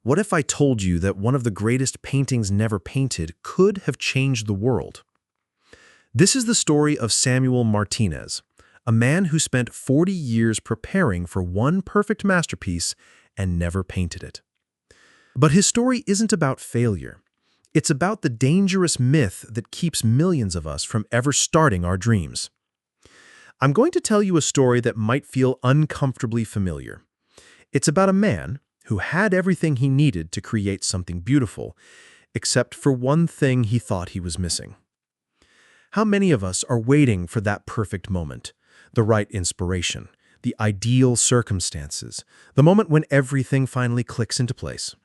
What if I told you that one of the greatest paintings never painted could have changed the world? This is the story of Samuel Martinez, a man who spent 40 years preparing for one perfect masterpiece and never painted it. But his story isn't about failure. It's about the dangerous myth that keeps millions of us from ever starting our dreams. I'm going to tell you a story that might feel uncomfortably familiar. It's about a man who had everything he needed to create something beautiful, except for one thing he thought he was missing. How many of us are waiting for that perfect moment, the right inspiration, the ideal circumstances, the moment when everything finally clicks into place?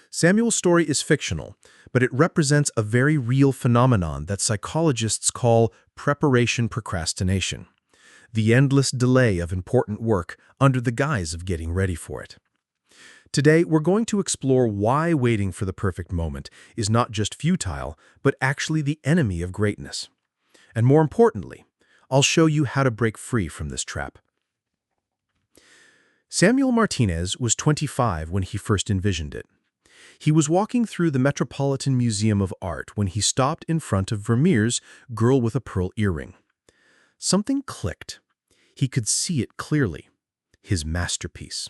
Samuel's story is fictional, but it represents a very real phenomenon that psychologists call preparation procrastination, the endless delay of important work under the guise of getting ready for it. Today, we're going to explore why waiting for the perfect moment is not just futile, but actually the enemy of greatness. And more importantly, I'll show you how to break free from this trap. Samuel Martinez was 25 when he first envisioned it. He was walking through the Metropolitan Museum of Art when he stopped in front of Vermeer's Girl with a Pearl Earring. Something clicked. He could see it clearly. His masterpiece.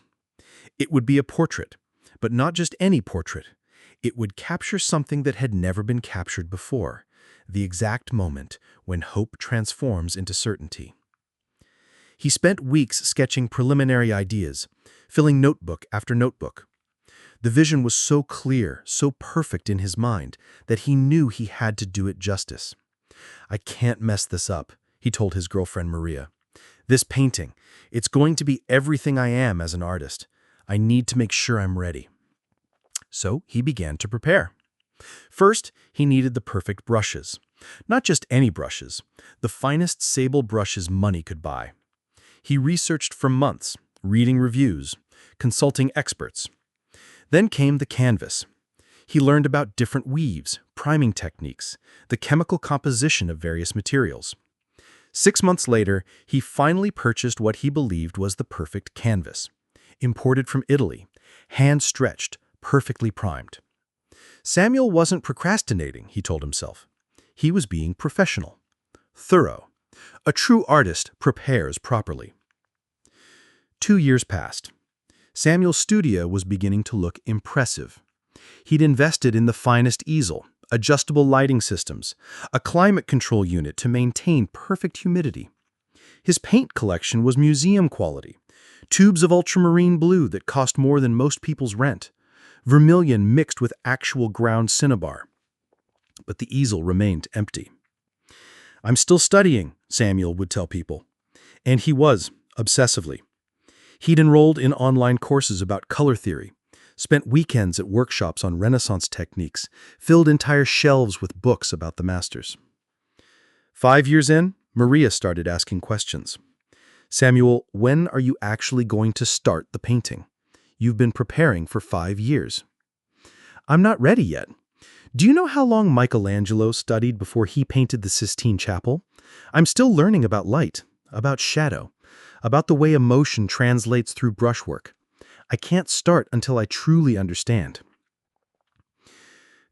It would be a portrait, but not just any portrait. It would capture something that had never been captured before, the exact moment when hope transforms into certainty. He spent weeks sketching preliminary ideas, filling notebook after notebook. The vision was so clear, so perfect in his mind, that he knew he had to do it justice. "I can't mess this up," he told his girlfriend Maria. "This painting, it's going to be everything I am as an artist. I need to make sure I'm ready." So he began to prepare. First, he needed the perfect brushes. Not just any brushes, the finest sable brushes money could buy. He researched for months, reading reviews, consulting experts. Then came the canvas. He learned about different weaves, priming techniques, the chemical composition of various materials. 6 months later, he finally purchased what he believed was the perfect canvas. Imported from Italy, hand-stretched, perfectly primed. Samuel wasn't procrastinating, he told himself. He was being professional, thorough. A true artist prepares properly. 2 years passed. Samuel's studio was beginning to look impressive. He'd invested in the finest easel, adjustable lighting systems, a climate control unit to maintain perfect humidity. His paint collection was museum quality, tubes of ultramarine blue that cost more than most people's rent, vermilion mixed with actual ground cinnabar. But the easel remained empty. "I'm still studying," Samuel would tell people. And he was, obsessively. He'd enrolled in online courses about color theory, spent weekends at workshops on Renaissance techniques, filled entire shelves with books about the masters. 5 years in, Maria started asking questions. "Samuel, when are you actually going to start the painting? You've been preparing for 5 years." "I'm not ready yet. Do you know how long Michelangelo studied before he painted the Sistine Chapel? I'm still learning about light, about shadow, about the way emotion translates through brushwork. I can't start until I truly understand."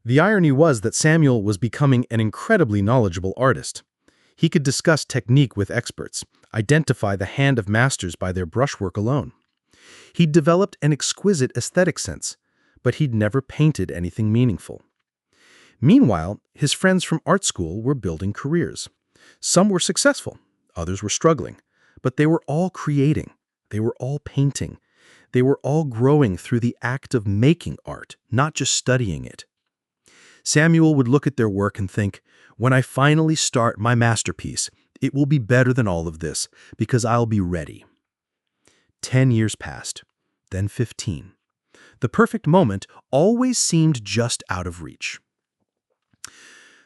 The irony was that Samuel was becoming an incredibly knowledgeable artist. He could discuss technique with experts, identify the hand of masters by their brushwork alone. He'd developed an exquisite aesthetic sense, but he'd never painted anything meaningful. Meanwhile, his friends from art school were building careers. Some were successful, others were struggling, but they were all creating. They were all painting. They were all growing through the act of making art, not just studying it. Samuel would look at their work and think, "When I finally start my masterpiece, it will be better than all of this because I'll be ready." 10 years passed, then 15. The perfect moment always seemed just out of reach.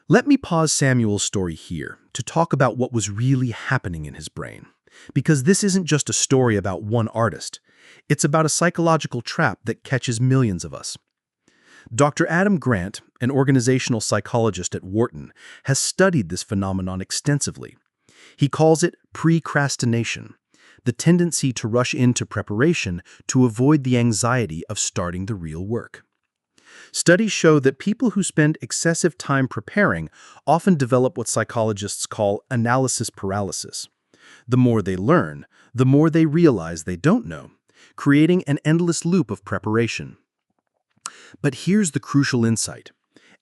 Let me pause Samuel's story here to talk about what was really happening in his brain. Because this isn't just a story about one artist. It's about a psychological trap that catches millions of us. Dr. Adam Grant, an organizational psychologist at Wharton, has studied this phenomenon extensively. He calls it procrastination, the tendency to rush into preparation to avoid the anxiety of starting the real work. Studies show that people who spend excessive time preparing often develop what psychologists call analysis paralysis. The more they learn, the more they realize they don't know, creating an endless loop of preparation. But here's the crucial insight.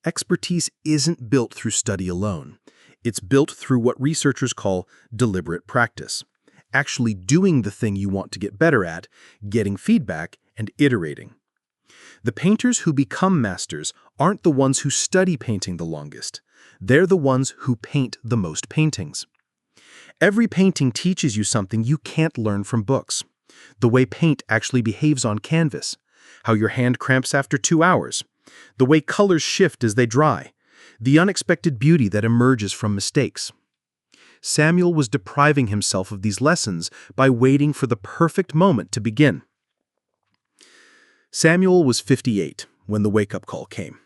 Expertise isn't built through study alone. It's built through what researchers call deliberate practice, actually doing the thing you want to get better at, getting feedback, and iterating. The painters who become masters aren't the ones who study painting the longest. They're the ones who paint the most paintings. Every painting teaches you something you can't learn from books. The way paint actually behaves on canvas, how your hand cramps after 2 hours, the way colors shift as they dry, the unexpected beauty that emerges from mistakes. Samuel was depriving himself of these lessons by waiting for the perfect moment to begin. Samuel was 58 when the wake-up call came.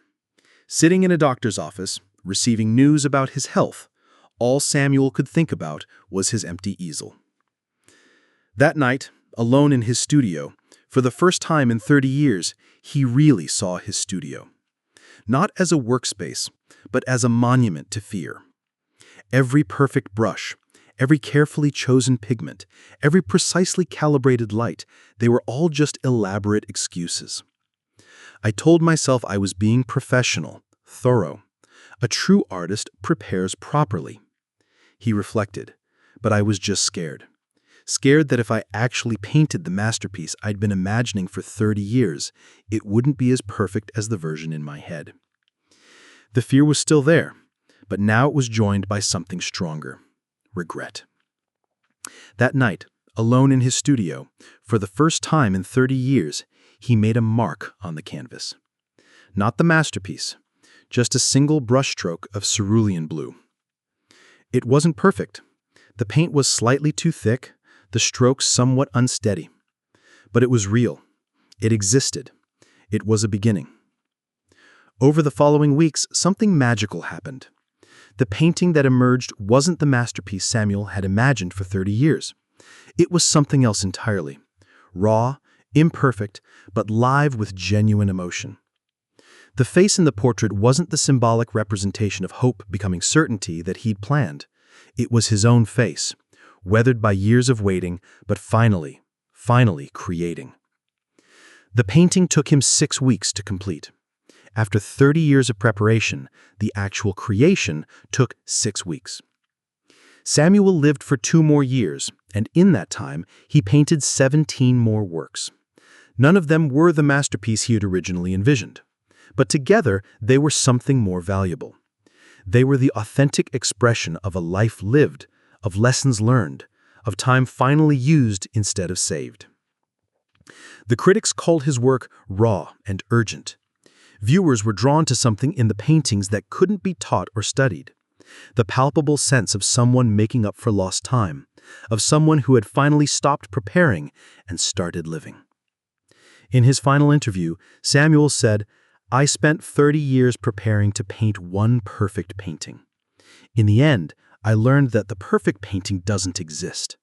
Sitting in a doctor's office, receiving news about his health, all Samuel could think about was his empty easel. That night, alone in his studio, for the first time in 30 years, he really saw his studio. Not as a workspace, but as a monument to fear. Every perfect brush, every carefully chosen pigment, every precisely calibrated light, they were all just elaborate excuses. I told myself I was being professional, thorough. A true artist prepares properly. He reflected, but I was just scared. Scared that if I actually painted the masterpiece I'd been imagining for 30 years, it wouldn't be as perfect as the version in my head. The fear was still there, but now it was joined by something stronger: regret. That night, alone in his studio, for the first time in 30 years, he made a mark on the canvas. Not the masterpiece, just a single brushstroke of cerulean blue. It wasn't perfect. The paint was slightly too thick, the strokes somewhat unsteady. But it was real. It existed. It was a beginning. Over the following weeks, something magical happened. The painting that emerged wasn't the masterpiece Samuel had imagined for 30 years. It was something else entirely. Raw, imperfect, but live with genuine emotion. The face in the portrait wasn't the symbolic representation of hope becoming certainty that he'd planned. It was his own face, weathered by years of waiting, but finally creating. The painting took him 6 weeks to complete. After 30 years of preparation, the actual creation took 6 weeks. Samuel lived for 2 more years, and in that time, he painted 17 more works. None of them were the masterpiece he had originally envisioned. But together, they were something more valuable. They were the authentic expression of a life lived, of lessons learned, of time finally used instead of saved. The critics called his work raw and urgent. Viewers were drawn to something in the paintings that couldn't be taught or studied. The palpable sense of someone making up for lost time, of someone who had finally stopped preparing and started living. In his final interview, Samuel said, "I spent 30 years preparing to paint one perfect painting. In the end, I learned that the perfect painting doesn't exist.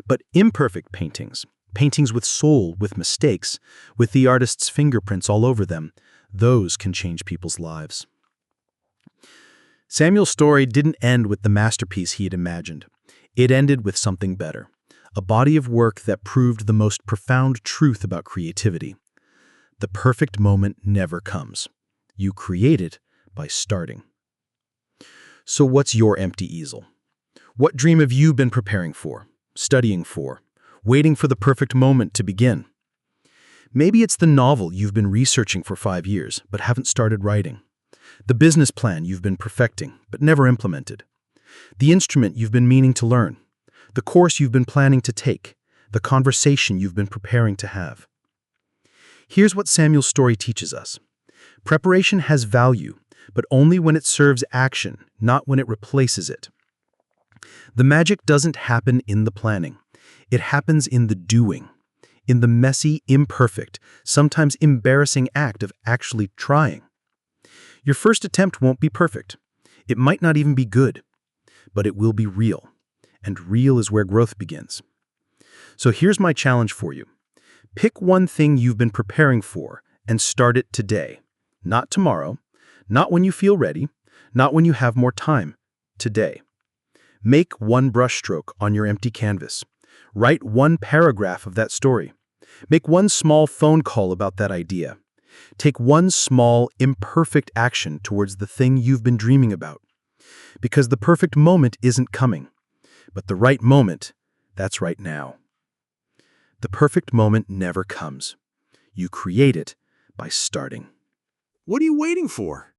But imperfect paintings, paintings with soul, with mistakes, with the artist's fingerprints all over them, those can change people's lives." Samuel's story didn't end with the masterpiece he had imagined. It ended with something better, a body of work that proved the most profound truth about creativity. The perfect moment never comes. You create it by starting. So what's your empty easel? What dream have you been preparing for, studying for, waiting for the perfect moment to begin? Maybe it's the novel you've been researching for 5 years but haven't started writing. The business plan you've been perfecting but never implemented. The instrument you've been meaning to learn. The course you've been planning to take. The conversation you've been preparing to have. Here's what Samuel's story teaches us. Preparation has value, but only when it serves action, not when it replaces it. The magic doesn't happen in the planning. It happens in the doing. In the messy, imperfect, sometimes embarrassing act of actually trying. Your first attempt won't be perfect. It might not even be good, but it will be real, and real is where growth begins. So here's my challenge for you. Pick one thing you've been preparing for and start it today. Not tomorrow, not when you feel ready, not when you have more time. Today. Make one brushstroke on your empty canvas. Write one paragraph of that story. Make one small phone call about that idea. Take one small, imperfect action towards the thing you've been dreaming about. Because the perfect moment isn't coming. But the right moment, that's right now. The perfect moment never comes. You create it by starting. What are you waiting for?